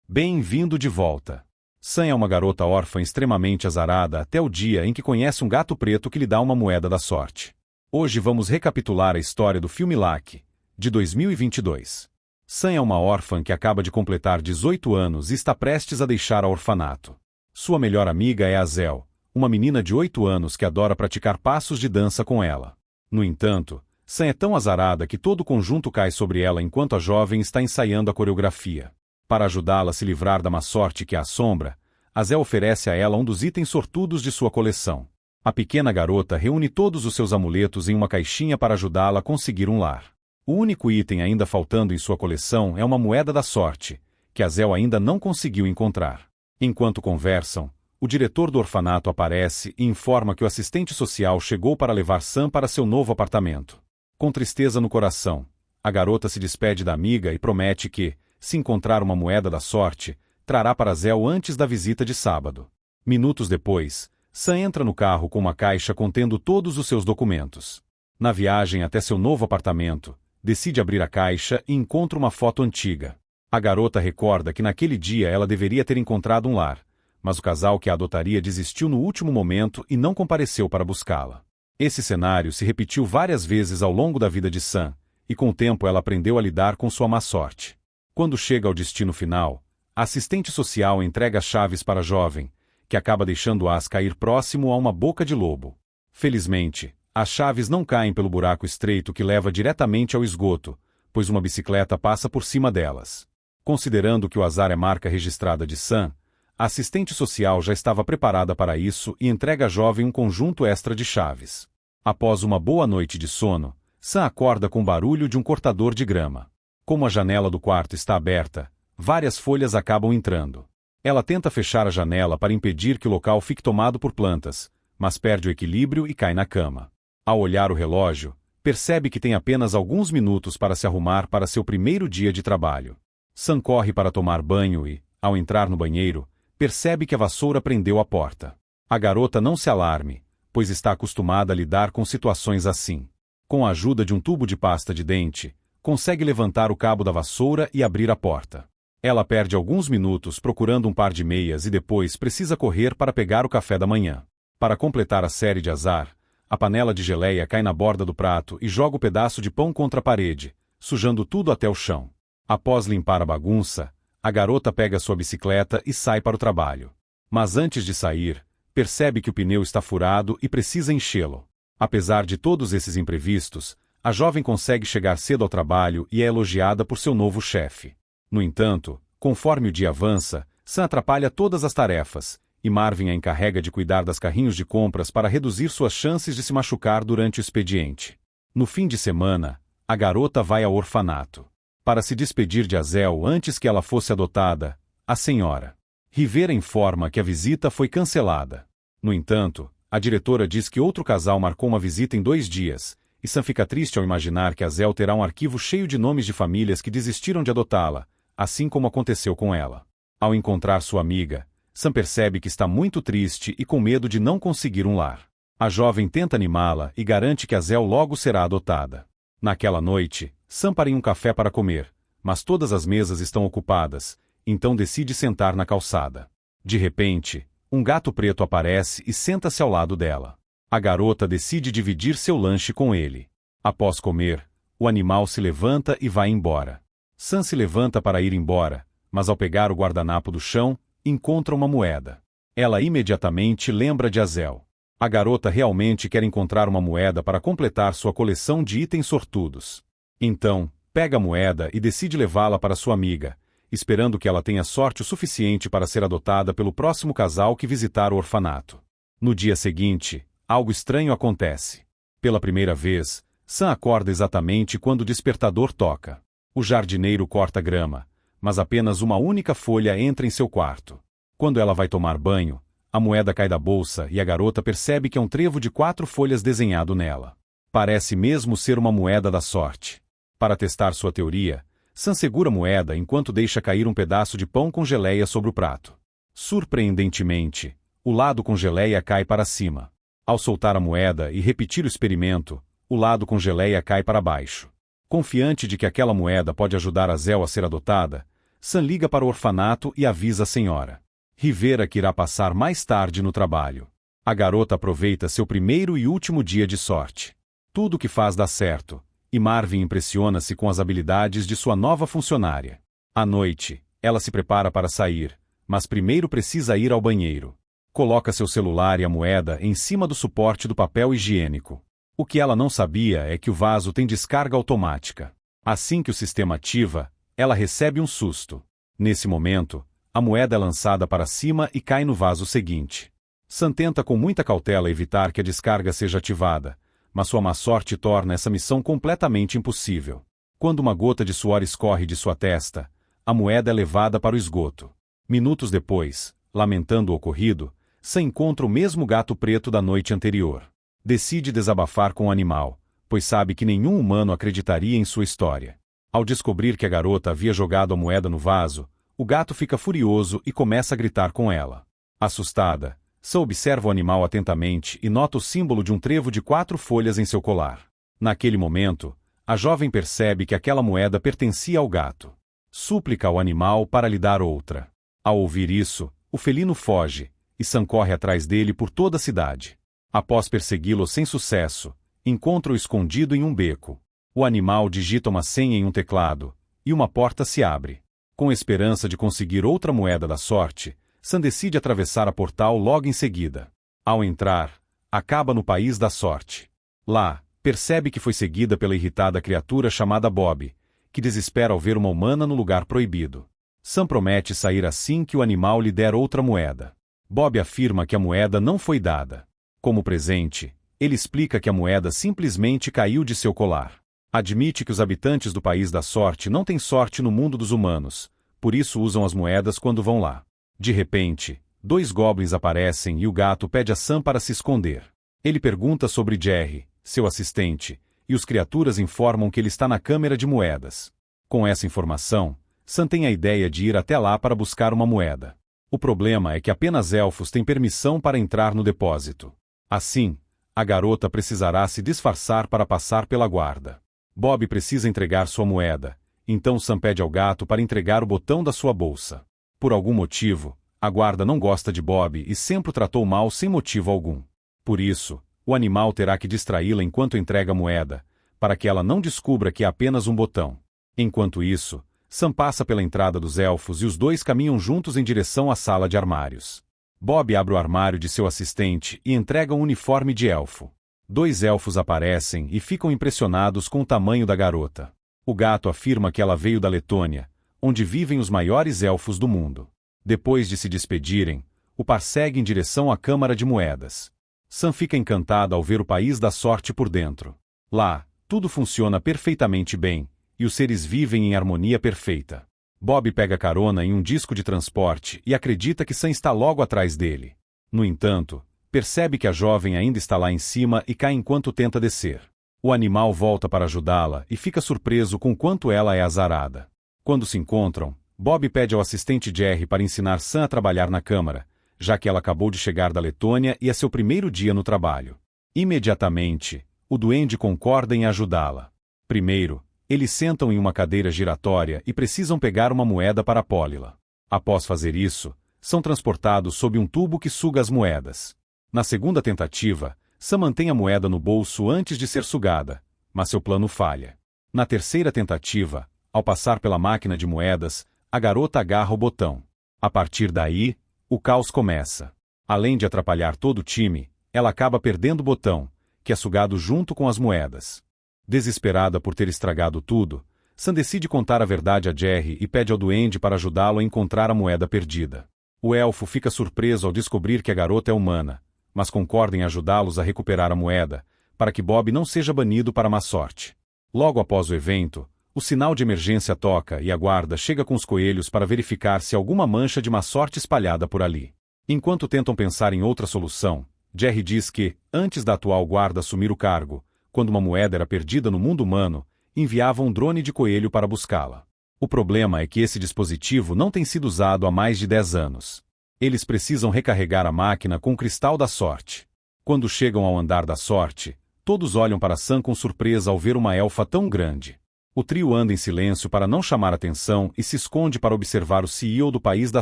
Bem-vindo de volta. Sam é uma garota órfã extremamente azarada até o dia em que conhece um gato preto que lhe dá uma moeda da sorte. Hoje vamos recapitular a história do filme Lucky, de 2022. Sam é uma órfã que acaba de completar 18 anos e está prestes a deixar o orfanato. Sua melhor amiga é a Zel, uma menina de 8 anos que adora praticar passos de dança com ela. No entanto, Sam é tão azarada que todo o conjunto cai sobre ela enquanto a jovem está ensaiando a coreografia. Para ajudá-la a se livrar da má sorte que a assombra, a Zel oferece a ela um dos itens sortudos de sua coleção. A pequena garota reúne todos os seus amuletos em uma caixinha para ajudá-la a conseguir um lar. O único item ainda faltando em sua coleção é uma moeda da sorte, que a Zel ainda não conseguiu encontrar. Enquanto conversam, o diretor do orfanato aparece e informa que o assistente social chegou para levar Sam para seu novo apartamento. Com tristeza no coração, a garota se despede da amiga e promete que, se encontrar uma moeda da sorte, trará para Zel antes da visita de sábado. Minutos depois, Sam entra no carro com uma caixa contendo todos os seus documentos. Na viagem até seu novo apartamento, decide abrir a caixa e encontra uma foto antiga. A garota recorda que naquele dia ela deveria ter encontrado um lar, mas o casal que a adotaria desistiu no último momento e não compareceu para buscá-la. Esse cenário se repetiu várias vezes ao longo da vida de Sam, e com o tempo ela aprendeu a lidar com sua má sorte. Quando chega ao destino final, a assistente social entrega as chaves para a jovem, que acaba deixando-as cair próximo a uma boca de lobo. Felizmente, as chaves não caem pelo buraco estreito que leva diretamente ao esgoto, pois uma bicicleta passa por cima delas. Considerando que o azar é marca registrada de Sam, a assistente social já estava preparada para isso e entrega à jovem um conjunto extra de chaves. Após uma boa noite de sono, Sam acorda com o barulho de um cortador de grama. Como a janela do quarto está aberta, várias folhas acabam entrando. Ela tenta fechar a janela para impedir que o local fique tomado por plantas, mas perde o equilíbrio e cai na cama. Ao olhar o relógio, percebe que tem apenas alguns minutos para se arrumar para seu primeiro dia de trabalho. Sam corre para tomar banho e, ao entrar no banheiro, percebe que a vassoura prendeu a porta. A garota não se alarme, pois está acostumada a lidar com situações assim. Com a ajuda de um tubo de pasta de dente, consegue levantar o cabo da vassoura e abrir a porta. Ela perde alguns minutos procurando um par de meias e depois precisa correr para pegar o café da manhã. Para completar a série de azar, a panela de geleia cai na borda do prato e joga o pedaço de pão contra a parede, sujando tudo até o chão. Após limpar a bagunça, a garota pega sua bicicleta e sai para o trabalho. Mas antes de sair, percebe que o pneu está furado e precisa enchê-lo. Apesar de todos esses imprevistos, a jovem consegue chegar cedo ao trabalho e é elogiada por seu novo chefe. No entanto, conforme o dia avança, Sam atrapalha todas as tarefas, e Marvin a encarrega de cuidar das carrinhos de compras para reduzir suas chances de se machucar durante o expediente. No fim de semana, a garota vai ao orfanato. Para se despedir de Azel antes que ela fosse adotada, a senhora Rivera informa que a visita foi cancelada. No entanto, a diretora diz que outro casal marcou uma visita em 2 dias, e Sam fica triste ao imaginar que Azel terá um arquivo cheio de nomes de famílias que desistiram de adotá-la, assim como aconteceu com ela. Ao encontrar sua amiga, Sam percebe que está muito triste e com medo de não conseguir um lar. A jovem tenta animá-la e garante que Azel logo será adotada. Naquela noite, Sam para em um café para comer, mas todas as mesas estão ocupadas, então decide sentar na calçada. De repente, um gato preto aparece e senta-se ao lado dela. A garota decide dividir seu lanche com ele. Após comer, o animal se levanta e vai embora. Sam se levanta para ir embora, mas ao pegar o guardanapo do chão, encontra uma moeda. Ela imediatamente lembra de Azel. A garota realmente quer encontrar uma moeda para completar sua coleção de itens sortudos. Então, pega a moeda e decide levá-la para sua amiga, esperando que ela tenha sorte o suficiente para ser adotada pelo próximo casal que visitar o orfanato. No dia seguinte, algo estranho acontece. Pela primeira vez, Sam acorda exatamente quando o despertador toca. O jardineiro corta grama, mas apenas uma única folha entra em seu quarto. Quando ela vai tomar banho, a moeda cai da bolsa e a garota percebe que é um trevo de 4 folhas desenhado nela. Parece mesmo ser uma moeda da sorte. Para testar sua teoria, Sam segura a moeda enquanto deixa cair um pedaço de pão com geleia sobre o prato. Surpreendentemente, o lado com geleia cai para cima. Ao soltar a moeda e repetir o experimento, o lado com geleia cai para baixo. Confiante de que aquela moeda pode ajudar Azel a ser adotada, Sam liga para o orfanato e avisa a senhora Rivera que irá passar mais tarde no trabalho. A garota aproveita seu primeiro e último dia de sorte. Tudo o que faz dá certo, e Marvin impressiona-se com as habilidades de sua nova funcionária. À noite, ela se prepara para sair, mas primeiro precisa ir ao banheiro. Coloca seu celular e a moeda em cima do suporte do papel higiênico. O que ela não sabia é que o vaso tem descarga automática. Assim que o sistema ativa, ela recebe um susto. Nesse momento, a moeda é lançada para cima e cai no vaso seguinte. Sam tenta com muita cautela evitar que a descarga seja ativada, mas sua má sorte torna essa missão completamente impossível. Quando uma gota de suor escorre de sua testa, a moeda é levada para o esgoto. Minutos depois, lamentando o ocorrido, Sam encontra o mesmo gato preto da noite anterior. Decide desabafar com o animal, pois sabe que nenhum humano acreditaria em sua história. Ao descobrir que a garota havia jogado a moeda no vaso, o gato fica furioso e começa a gritar com ela. Assustada, Sam observa o animal atentamente e nota o símbolo de um trevo de 4 folhas em seu colar. Naquele momento, a jovem percebe que aquela moeda pertencia ao gato. Súplica ao animal para lhe dar outra. Ao ouvir isso, o felino foge, e Sam corre atrás dele por toda a cidade. Após persegui-lo sem sucesso, encontra-o escondido em um beco. O animal digita uma senha em um teclado, e uma porta se abre. Com esperança de conseguir outra moeda da sorte, Sam decide atravessar a portal logo em seguida. Ao entrar, acaba no País da Sorte. Lá, percebe que foi seguida pela irritada criatura chamada Bob, que desespera ao ver uma humana no lugar proibido. Sam promete sair assim que o animal lhe der outra moeda. Bob afirma que a moeda não foi dada. Como presente, ele explica que a moeda simplesmente caiu de seu colar. Admite que os habitantes do País da Sorte não têm sorte no mundo dos humanos, por isso usam as moedas quando vão lá. De repente, 2 goblins aparecem e o gato pede a Sam para se esconder. Ele pergunta sobre Jerry, seu assistente, e os criaturas informam que ele está na câmera de moedas. Com essa informação, Sam tem a ideia de ir até lá para buscar uma moeda. O problema é que apenas elfos têm permissão para entrar no depósito. Assim, a garota precisará se disfarçar para passar pela guarda. Bob precisa entregar sua moeda, então Sam pede ao gato para entregar o botão da sua bolsa. Por algum motivo, a guarda não gosta de Bob e sempre o tratou mal sem motivo algum. Por isso, o animal terá que distraí-la enquanto entrega a moeda, para que ela não descubra que é apenas um botão. Enquanto isso, Sam passa pela entrada dos elfos e os dois caminham juntos em direção à sala de armários. Bob abre o armário de seu assistente e entrega um uniforme de elfo. 2 elfos aparecem e ficam impressionados com o tamanho da garota. O gato afirma que ela veio da Letônia, onde vivem os maiores elfos do mundo. Depois de se despedirem, o par segue em direção à Câmara de Moedas. Sam fica encantada ao ver o País da Sorte por dentro. Lá, tudo funciona perfeitamente bem, e os seres vivem em harmonia perfeita. Bob pega carona em um disco de transporte e acredita que Sam está logo atrás dele. No entanto, percebe que a jovem ainda está lá em cima e cai enquanto tenta descer. O animal volta para ajudá-la e fica surpreso com quanto ela é azarada. Quando se encontram, Bob pede ao assistente Jerry para ensinar Sam a trabalhar na câmara, já que ela acabou de chegar da Letônia e é seu primeiro dia no trabalho. Imediatamente, o duende concorda em ajudá-la. Primeiro, eles sentam em uma cadeira giratória e precisam pegar uma moeda para a pólila. Após fazer isso, são transportados sob um tubo que suga as moedas. Na segunda tentativa, Sam mantém a moeda no bolso antes de ser sugada, mas seu plano falha. Na terceira tentativa, ao passar pela máquina de moedas, a garota agarra o botão. A partir daí, o caos começa. Além de atrapalhar todo o time, ela acaba perdendo o botão, que é sugado junto com as moedas. Desesperada por ter estragado tudo, Sam decide contar a verdade a Jerry e pede ao duende para ajudá-lo a encontrar a moeda perdida. O elfo fica surpreso ao descobrir que a garota é humana, mas concorda em ajudá-los a recuperar a moeda, para que Bob não seja banido para má sorte. Logo após o evento, o sinal de emergência toca e a guarda chega com os coelhos para verificar se há alguma mancha de má sorte espalhada por ali. Enquanto tentam pensar em outra solução, Jerry diz que, antes da atual guarda assumir o cargo, quando uma moeda era perdida no mundo humano, enviava um drone de coelho para buscá-la. O problema é que esse dispositivo não tem sido usado há mais de 10 anos. Eles precisam recarregar a máquina com o cristal da sorte. Quando chegam ao andar da sorte, todos olham para Sam com surpresa ao ver uma elfa tão grande. O trio anda em silêncio para não chamar atenção e se esconde para observar o CEO do País da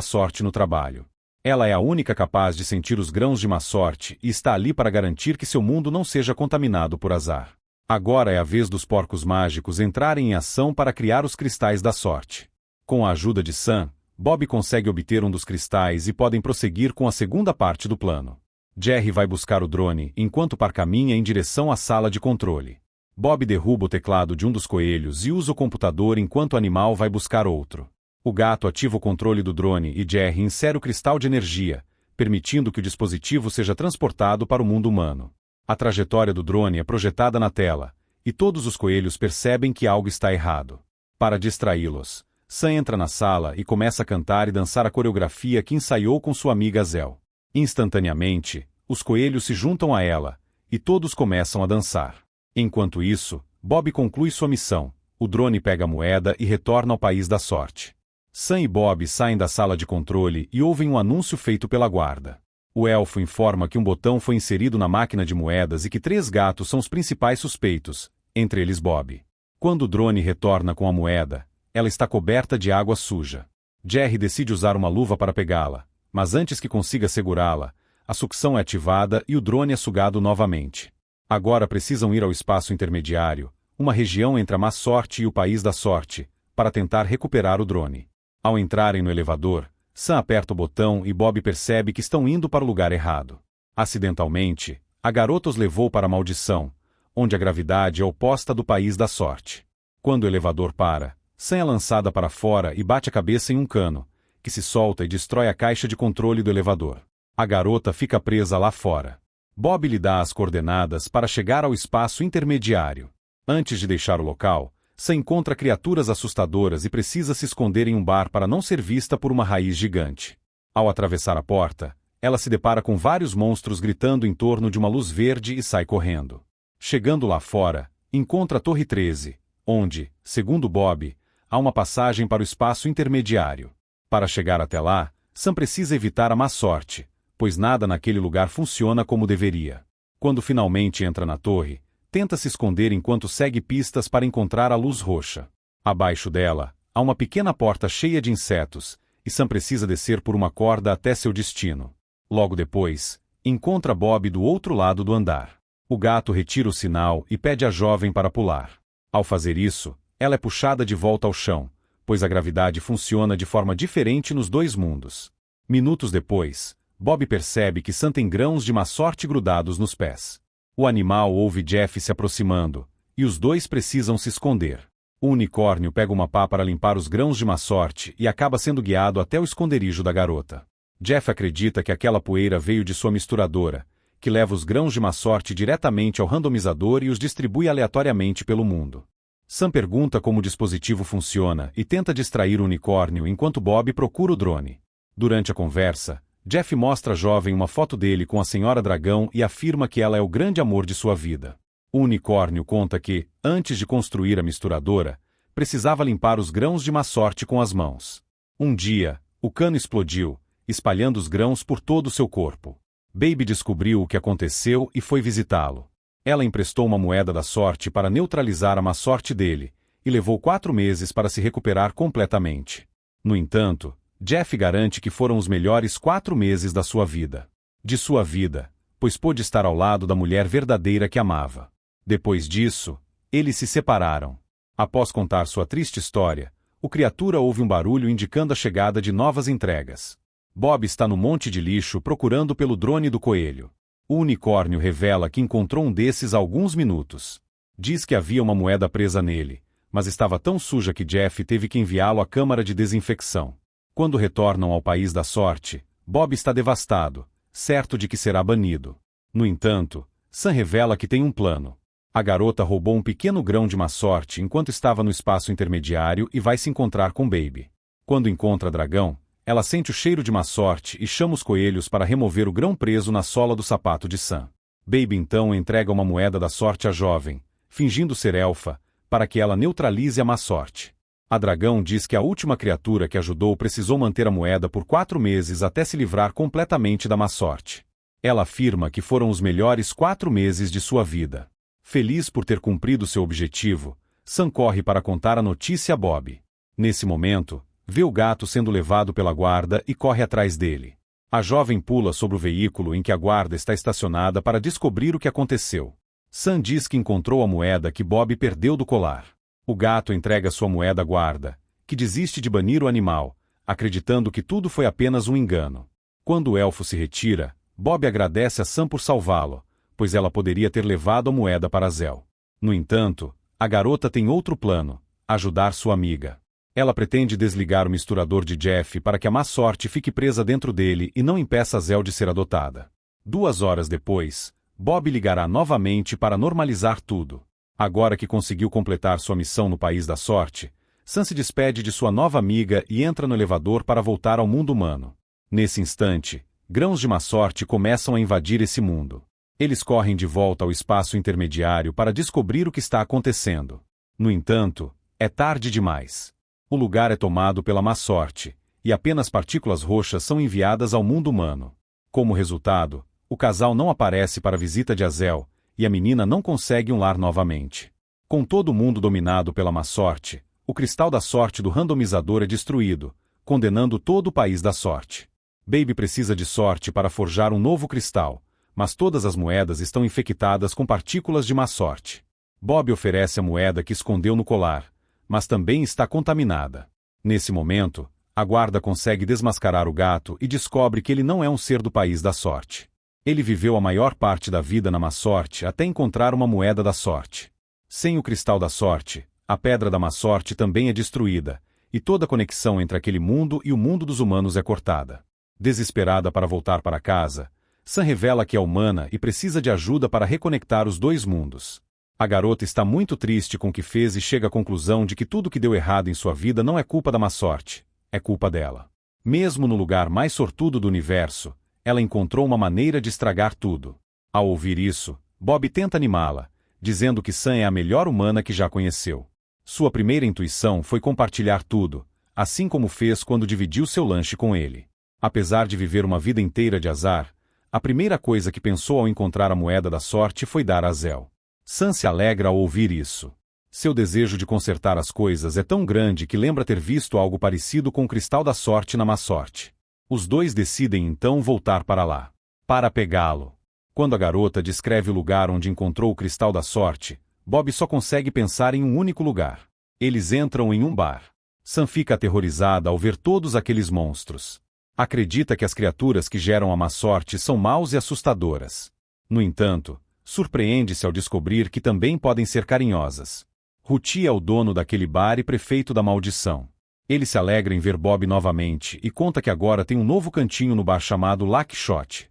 Sorte no trabalho. Ela é a única capaz de sentir os grãos de má sorte e está ali para garantir que seu mundo não seja contaminado por azar. Agora é a vez dos porcos mágicos entrarem em ação para criar os cristais da sorte. Com a ajuda de Sam, Bob consegue obter um dos cristais e podem prosseguir com a segunda parte do plano. Jerry vai buscar o drone enquanto Par caminha em direção à sala de controle. Bob derruba o teclado de um dos coelhos e usa o computador enquanto o animal vai buscar outro. O gato ativa o controle do drone e Jerry insere o cristal de energia, permitindo que o dispositivo seja transportado para o mundo humano. A trajetória do drone é projetada na tela, e todos os coelhos percebem que algo está errado. Para distraí-los, Sam entra na sala e começa a cantar e dançar a coreografia que ensaiou com sua amiga Zell. Instantaneamente, os coelhos se juntam a ela, e todos começam a dançar. Enquanto isso, Bob conclui sua missão, o drone pega a moeda e retorna ao País da Sorte. Sam e Bob saem da sala de controle e ouvem um anúncio feito pela guarda. O elfo informa que um botão foi inserido na máquina de moedas e que 3 gatos são os principais suspeitos, entre eles Bob. Quando o drone retorna com a moeda, ela está coberta de água suja. Jerry decide usar uma luva para pegá-la, mas antes que consiga segurá-la, a sucção é ativada e o drone é sugado novamente. Agora precisam ir ao espaço intermediário, uma região entre a má sorte e o País da Sorte, para tentar recuperar o drone. Ao entrarem no elevador, Sam aperta o botão e Bob percebe que estão indo para o lugar errado. Acidentalmente, a garota os levou para a maldição, onde a gravidade é oposta do País da Sorte. Quando o elevador para, Sam é lançada para fora e bate a cabeça em um cano, que se solta e destrói a caixa de controle do elevador. A garota fica presa lá fora. Bob lhe dá as coordenadas para chegar ao espaço intermediário. Antes de deixar o local, Sam encontra criaturas assustadoras e precisa se esconder em um bar para não ser vista por uma raiz gigante. Ao atravessar a porta, ela se depara com vários monstros gritando em torno de uma luz verde e sai correndo. Chegando lá fora, encontra a Torre 13, onde, segundo Bob, há uma passagem para o espaço intermediário. Para chegar até lá, Sam precisa evitar a má sorte, pois nada naquele lugar funciona como deveria. Quando finalmente entra na torre, tenta se esconder enquanto segue pistas para encontrar a luz roxa. Abaixo dela, há uma pequena porta cheia de insetos, e Sam precisa descer por uma corda até seu destino. Logo depois, encontra Bob do outro lado do andar. O gato retira o sinal e pede à jovem para pular. Ao fazer isso, ela é puxada de volta ao chão, pois a gravidade funciona de forma diferente nos dois mundos. Minutos depois, Bob percebe que Sam tem grãos de má sorte grudados nos pés. O animal ouve Jeff se aproximando, e os dois precisam se esconder. O unicórnio pega uma pá para limpar os grãos de má sorte e acaba sendo guiado até o esconderijo da garota. Jeff acredita que aquela poeira veio de sua misturadora, que leva os grãos de má sorte diretamente ao randomizador e os distribui aleatoriamente pelo mundo. Sam pergunta como o dispositivo funciona e tenta distrair o unicórnio enquanto Bob procura o drone. Durante a conversa, Jeff mostra à jovem uma foto dele com a Senhora Dragão e afirma que ela é o grande amor de sua vida. O unicórnio conta que, antes de construir a misturadora, precisava limpar os grãos de má sorte com as mãos. Um dia, o cano explodiu, espalhando os grãos por todo o seu corpo. Baby descobriu o que aconteceu e foi visitá-lo. Ela emprestou uma moeda da sorte para neutralizar a má sorte dele, e levou 4 meses para se recuperar completamente. No entanto, Jeff garante que foram os melhores 4 meses da sua vida. De sua vida, pois pôde estar ao lado da mulher verdadeira que amava. Depois disso, eles se separaram. Após contar sua triste história, o criatura ouve um barulho indicando a chegada de novas entregas. Bob está no monte de lixo procurando pelo drone do coelho. O unicórnio revela que encontrou um desses há alguns minutos. Diz que havia uma moeda presa nele, mas estava tão suja que Jeff teve que enviá-lo à câmara de desinfecção. Quando retornam ao País da Sorte, Bob está devastado, certo de que será banido. No entanto, Sam revela que tem um plano. A garota roubou um pequeno grão de má sorte enquanto estava no espaço intermediário e vai se encontrar com Baby. Quando encontra Dragão, ela sente o cheiro de má sorte e chama os coelhos para remover o grão preso na sola do sapato de Sam. Baby então entrega uma moeda da sorte à jovem, fingindo ser elfa, para que ela neutralize a má sorte. A Dragão diz que a última criatura que ajudou precisou manter a moeda por 4 meses até se livrar completamente da má sorte. Ela afirma que foram os melhores 4 meses de sua vida. Feliz por ter cumprido seu objetivo, Sam corre para contar a notícia a Bob. Nesse momento, vê o gato sendo levado pela guarda e corre atrás dele. A jovem pula sobre o veículo em que a guarda está estacionada para descobrir o que aconteceu. Sam diz que encontrou a moeda que Bob perdeu do colar. O gato entrega sua moeda à guarda, que desiste de banir o animal, acreditando que tudo foi apenas um engano. Quando o elfo se retira, Bob agradece a Sam por salvá-lo, pois ela poderia ter levado a moeda para Zell. No entanto, a garota tem outro plano: ajudar sua amiga. Ela pretende desligar o misturador de Jeff para que a má sorte fique presa dentro dele e não impeça Zell de ser adotada. 2 horas depois, Bob ligará novamente para normalizar tudo. Agora que conseguiu completar sua missão no País da Sorte, Sam se despede de sua nova amiga e entra no elevador para voltar ao mundo humano. Nesse instante, grãos de má sorte começam a invadir esse mundo. Eles correm de volta ao espaço intermediário para descobrir o que está acontecendo. No entanto, é tarde demais. O lugar é tomado pela má sorte, e apenas partículas roxas são enviadas ao mundo humano. Como resultado, o casal não aparece para a visita de Azel, e a menina não consegue um lar novamente. Com todo o mundo dominado pela má sorte, o cristal da sorte do randomizador é destruído, condenando todo o País da Sorte. Baby precisa de sorte para forjar um novo cristal, mas todas as moedas estão infectadas com partículas de má sorte. Bob oferece a moeda que escondeu no colar, mas também está contaminada. Nesse momento, a guarda consegue desmascarar o gato e descobre que ele não é um ser do País da Sorte. Ele viveu a maior parte da vida na má sorte até encontrar uma moeda da sorte. Sem o cristal da sorte, a pedra da má sorte também é destruída, e toda a conexão entre aquele mundo e o mundo dos humanos é cortada. Desesperada para voltar para casa, Sam revela que é humana e precisa de ajuda para reconectar os dois mundos. A garota está muito triste com o que fez e chega à conclusão de que tudo que deu errado em sua vida não é culpa da má sorte, é culpa dela. Mesmo no lugar mais sortudo do universo, ela encontrou uma maneira de estragar tudo. Ao ouvir isso, Bob tenta animá-la, dizendo que Sam é a melhor humana que já conheceu. Sua primeira intuição foi compartilhar tudo, assim como fez quando dividiu seu lanche com ele. Apesar de viver uma vida inteira de azar, a primeira coisa que pensou ao encontrar a moeda da sorte foi dar a Zell. Sam se alegra ao ouvir isso. Seu desejo de consertar as coisas é tão grande que lembra ter visto algo parecido com o cristal da sorte na má sorte. Os dois decidem então voltar para lá, para pegá-lo. Quando a garota descreve o lugar onde encontrou o cristal da sorte, Bob só consegue pensar em um único lugar. Eles entram em um bar. Sam fica aterrorizada ao ver todos aqueles monstros. Acredita que as criaturas que geram a má sorte são maus e assustadoras. No entanto, surpreende-se ao descobrir que também podem ser carinhosas. Ruti é o dono daquele bar e prefeito da maldição. Ele se alegra em ver Bob novamente e conta que agora tem um novo cantinho no bar chamado Lucky Shot.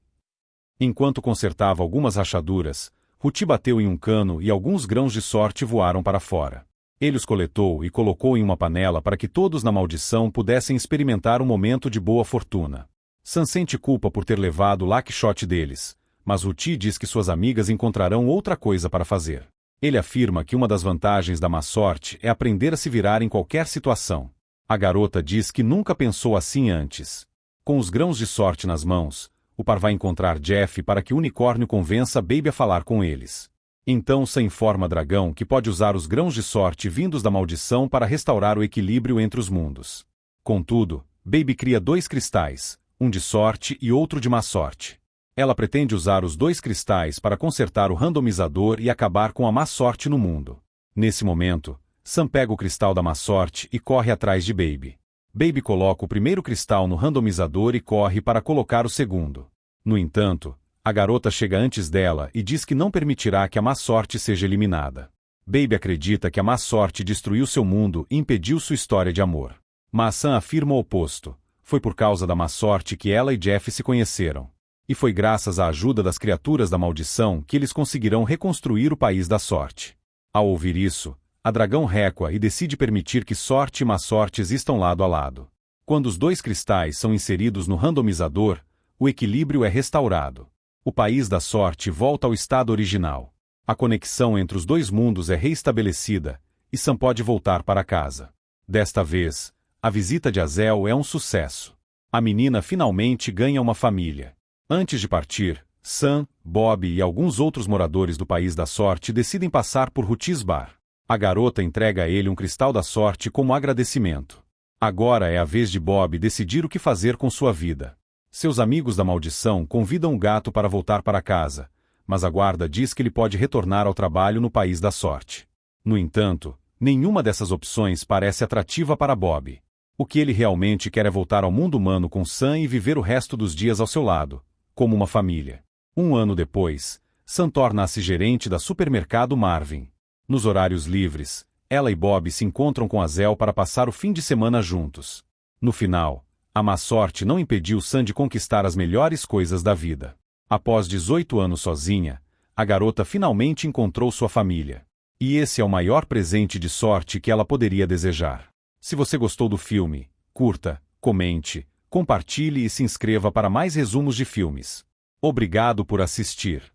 Enquanto consertava algumas rachaduras, Ruti bateu em um cano e alguns grãos de sorte voaram para fora. Ele os coletou e colocou em uma panela para que todos na maldição pudessem experimentar um momento de boa fortuna. Sam sente culpa por ter levado o Lucky Shot deles, mas Ruti diz que suas amigas encontrarão outra coisa para fazer. Ele afirma que uma das vantagens da má sorte é aprender a se virar em qualquer situação. A garota diz que nunca pensou assim antes. Com os grãos de sorte nas mãos, o par vai encontrar Jeff para que o unicórnio convença Baby a falar com eles. Então Sam informa Dragão que pode usar os grãos de sorte vindos da maldição para restaurar o equilíbrio entre os mundos. Contudo, Baby cria 2 cristais, um de sorte e outro de má sorte. Ela pretende usar os 2 cristais para consertar o randomizador e acabar com a má sorte no mundo. Nesse momento, Sam pega o cristal da má sorte e corre atrás de Baby. Baby coloca o primeiro cristal no randomizador e corre para colocar o segundo. No entanto, a garota chega antes dela e diz que não permitirá que a má sorte seja eliminada. Baby acredita que a má sorte destruiu seu mundo e impediu sua história de amor. Mas Sam afirma o oposto. Foi por causa da má sorte que ela e Jeff se conheceram. E foi graças à ajuda das criaturas da maldição que eles conseguirão reconstruir o País da Sorte. Ao ouvir isso, a dragão recua e decide permitir que sorte e má sorte existam lado a lado. Quando os 2 cristais são inseridos no randomizador, o equilíbrio é restaurado. O País da Sorte volta ao estado original. A conexão entre os 2 mundos é reestabelecida, e Sam pode voltar para casa. Desta vez, a visita de Azel é um sucesso. A menina finalmente ganha uma família. Antes de partir, Sam, Bob e alguns outros moradores do País da Sorte decidem passar por Ruti's Bar. A garota entrega a ele um cristal da sorte como agradecimento. Agora é a vez de Bob decidir o que fazer com sua vida. Seus amigos da maldição convidam o gato para voltar para casa, mas a guarda diz que ele pode retornar ao trabalho no país da sorte. No entanto, nenhuma dessas opções parece atrativa para Bob. O que ele realmente quer é voltar ao mundo humano com Sam e viver o resto dos dias ao seu lado, como uma família. Um ano depois, Sam torna-se gerente da supermercado Marvin. Nos horários livres, ela e Bob se encontram com Azel para passar o fim de semana juntos. No final, a má sorte não impediu Sam de conquistar as melhores coisas da vida. Após 18 anos sozinha, a garota finalmente encontrou sua família. E esse é o maior presente de sorte que ela poderia desejar. Se você gostou do filme, curta, comente, compartilhe e se inscreva para mais resumos de filmes. Obrigado por assistir.